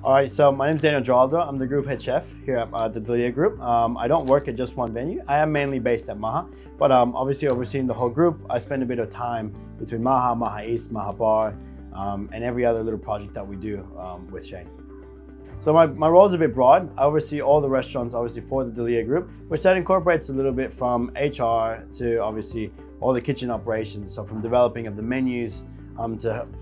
All right, so my name is Daniel Giraldo. I'm the group head chef here at the Delia Group. I don't work at just one venue. I am mainly based at Maha, but obviously overseeing the whole group, I spend a bit of time between Maha, Maha East, Maha Bar, and every other little project that we do with Shane. So my role is a bit broad. I oversee all the restaurants, obviously, for the Delia Group, which that incorporates a little bit from HR to obviously all the kitchen operations. So from developing of the menus,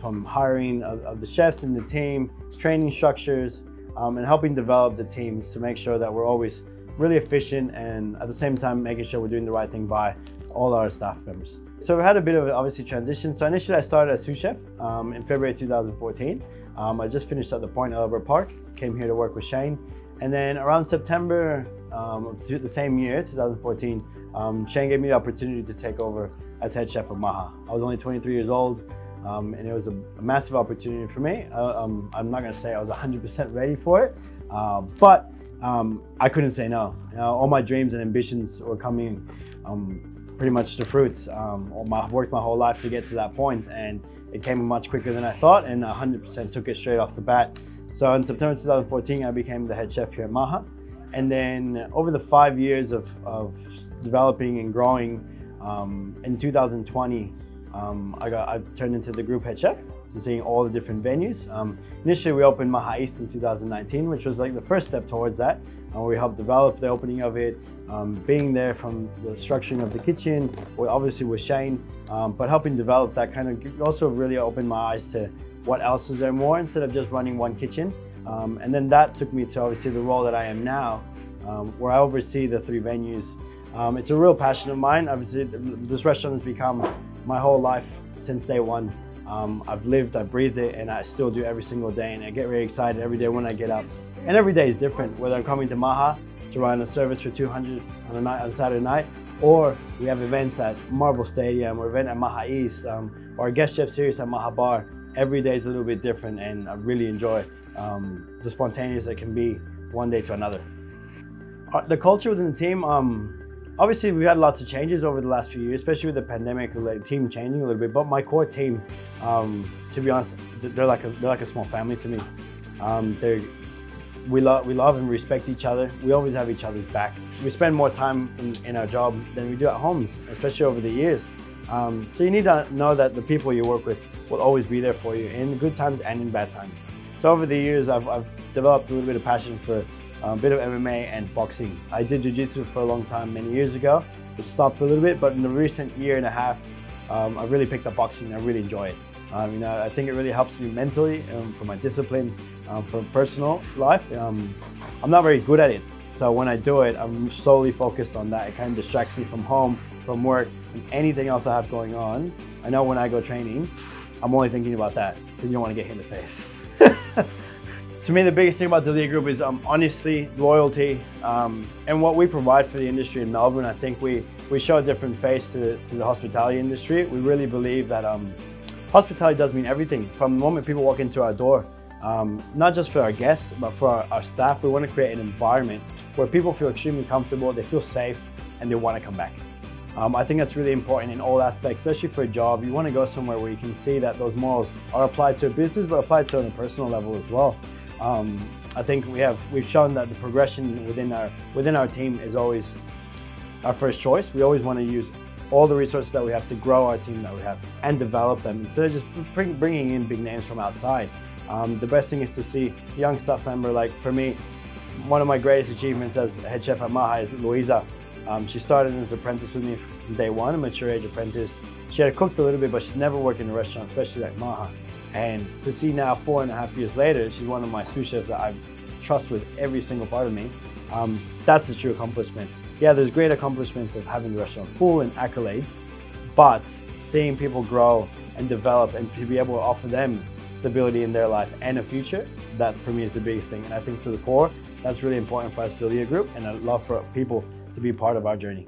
from hiring of the chefs in the team, training structures, and helping develop the teams to make sure that we're always really efficient and at the same time making sure we're doing the right thing by all our staff members. So we had a bit of obviously transition. So initially I started as sous chef in February 2014. I just finished at the Point Albert Park, came here to work with Shane. And then around September the same year, 2014, Shane gave me the opportunity to take over as head chef of Maha. I was only 23 years old. And it was a massive opportunity for me. I'm not gonna say I was 100% ready for it, but I couldn't say no. All my dreams and ambitions were coming pretty much to fruits. I've worked my whole life to get to that point, and it came much quicker than I thought, and 100% took it straight off the bat. So in September 2014, I became the head chef here at Maha. And then over the 5 years of developing and growing, in 2020, I turned into the group head chef, so seeing all the different venues. Initially, we opened Maha East in 2019, which was like the first step towards that. We helped develop the opening of it, being there from the structuring of the kitchen, obviously with Shane, but helping develop that kind of also really opened my eyes to what else was there more instead of just running one kitchen. And then that took me to obviously the role that I am now, where I oversee the 3 venues. It's a real passion of mine. Obviously, this restaurant has become my whole life since day one. I've lived, I breathed it, and I still do every single day. And I get really excited every day when I get up. And every day is different, whether I'm coming to Maha to run a service for 200 on a Saturday night, or we have events at Marble Stadium, or event at Maha East, or a guest chef series at Maha Bar. Every day is a little bit different, and I really enjoy the spontaneous that can be one day to another. The culture within the team, obviously, we've had lots of changes over the last few years, especially with the pandemic, the team changing a little bit. But my core team, to be honest, they're like a small family to me. We love and respect each other. We always have each other's back. We spend more time in our job than we do at homes, especially over the years. So you need to know that the people you work with will always be there for you in good times and in bad times. So over the years, I've developed a little bit of passion for a bit of MMA and boxing. I did jiu-jitsu for a long time, many years ago. It stopped for a little bit, but in the recent year and a half, I really picked up boxing and I really enjoy it. I think it really helps me mentally, for my discipline, for personal life. I'm not very good at it, so when I do it, I'm solely focused on that. It kind of distracts me from home, from work, and anything else I have going on. I know when I go training, I'm only thinking about that, because you don't want to get hit in the face. To me, the biggest thing about the Delia Group is honestly loyalty, and what we provide for the industry in Melbourne. I think we show a different face to the hospitality industry. We really believe that hospitality does mean everything. From the moment people walk into our door, not just for our guests, but for our staff, we want to create an environment where people feel extremely comfortable, they feel safe, and they want to come back. I think that's really important in all aspects, especially for a job. You want to go somewhere where you can see that those morals are applied to a business, but applied to on a personal level as well. I think we've shown that the progression within our team is always our first choice. We always want to use all the resources that we have to grow our team that we have and develop them instead of just bringing in big names from outside. The best thing is to see a young staff member. Like for me, one of my greatest achievements as head chef at Maha is Louisa. She started as an apprentice with me from day one, a mature age apprentice. She had cooked a little bit, but she'd never worked in a restaurant, especially like Maha. And to see now 4.5 years later, she's one of my sous chefs that I trust with every single part of me. That's a true accomplishment. Yeah, there's great accomplishments of having the restaurant full and accolades, but seeing people grow and develop and to be able to offer them stability in their life and a future, that for me is the biggest thing. And I think to the core, that's really important for us, Delia Group, and I'd love for people to be part of our journey.